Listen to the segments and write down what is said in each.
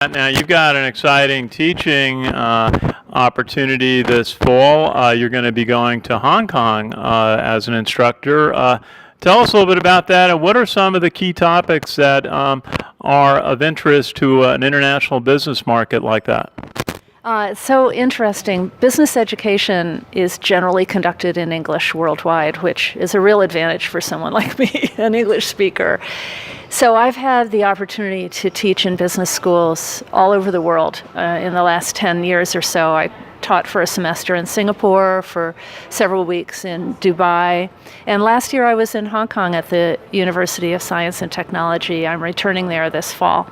Now, you've got an exciting teaching opportunity this fall. You're going to be going to Hong Kong as an instructor. Tell us a little bit about that, and what are some of the key topics that are of interest to an international business market like that? It's so interesting. Business education is generally conducted in English worldwide, which is a real advantage for someone like me, an English speaker. So I've had the opportunity to teach in business schools all over the world. In the last 10 years or so, I taught for a semester in Singapore, for several weeks in Dubai, and last year I was in Hong Kong at the University of Science and Technology. I'm returning there this fall.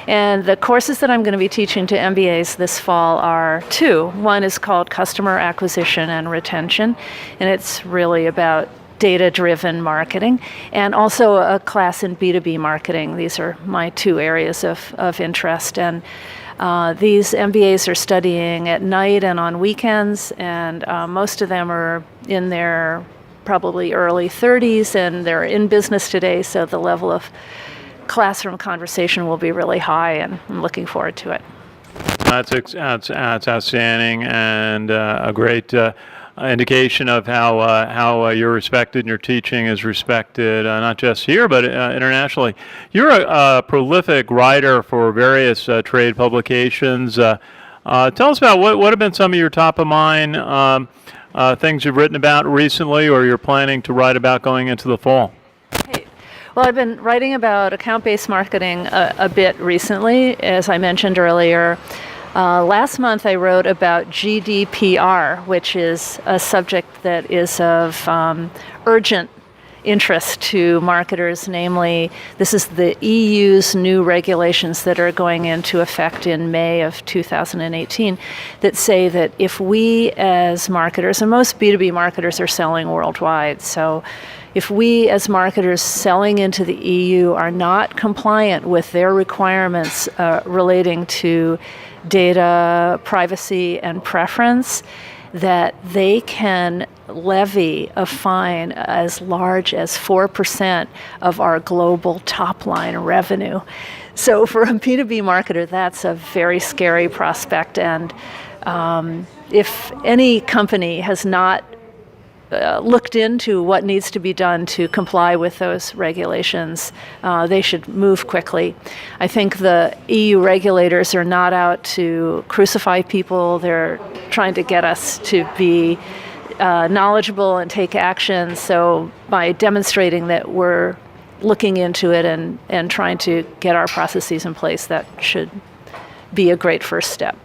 And the courses that I'm going to be teaching to MBAs this fall are two. One is called Customer Acquisition and Retention, and it's really about data-driven marketing, and also a class in B2B marketing. These are my two areas of interest. And these MBAs are studying at night and on weekends, and most of them are in their probably early 30s, and they're in business today, so the level of classroom conversation will be really high, and I'm looking forward to it. That's outstanding, and a great indication of how you're respected and your teaching is respected, not just here but internationally. You're a prolific writer for various trade publications. Tell us about what have been some of your top of mind things you've written about recently, or you're planning to write about going into the fall. Hey. Well, I've been writing about account-based marketing a bit recently, as I mentioned earlier. Last month I wrote about GDPR, which is a subject that is of urgent interest to marketers. Namely, this is the EU's new regulations that are going into effect in May of 2018 that say that if we as marketers, and most B2B marketers are selling worldwide, so if we as marketers selling into the EU are not compliant with their requirements relating to data privacy and preference, that they can levy a fine as large as 4% of our global top-line revenue. So for a B2B marketer, that's a very scary prospect. And if any company has not looked into what needs to be done to comply with those regulations, they should move quickly. I think the EU regulators are not out to crucify people. They're trying to get us to be knowledgeable and take action. So by demonstrating that we're looking into it and trying to get our processes in place, that should be a great first step.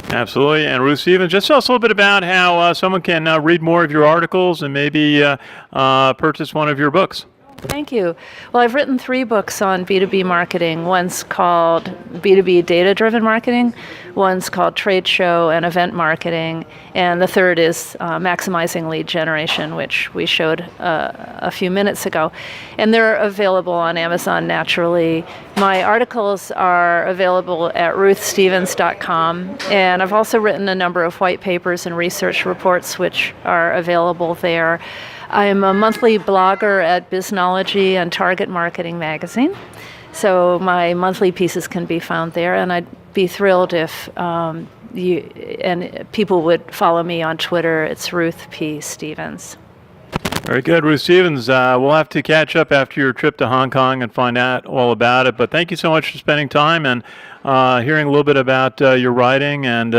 Absolutely. And Ruth Stevens, just tell us a little bit about how someone can read more of your articles and maybe purchase one of your books. Thank you. Well, I've written 3 books on B2B marketing. One's called B2B Data-Driven Marketing, one's called Trade Show and Event Marketing, and the third is Maximizing Lead Generation, which we showed a few minutes ago. And they're available on Amazon naturally. My articles are available at ruthstevens.com, and I've also written a number of white papers and research reports which are available there. I'm a monthly blogger at Biznology and Target Marketing Magazine, so my monthly pieces can be found there, and I'd be thrilled if people would follow me on Twitter. It's Ruth P. Stevens. Very good, Ruth Stevens. We'll have to catch up after your trip to Hong Kong and find out all about it, but thank you so much for spending time and hearing a little bit about your writing and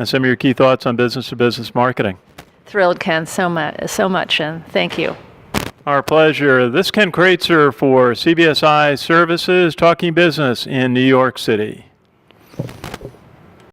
some of your key thoughts on business-to-business marketing. Thrilled, Ken, so much, and thank you. Our pleasure. This is Ken Kraetzer for CBSI Services, Talking Business in New York City.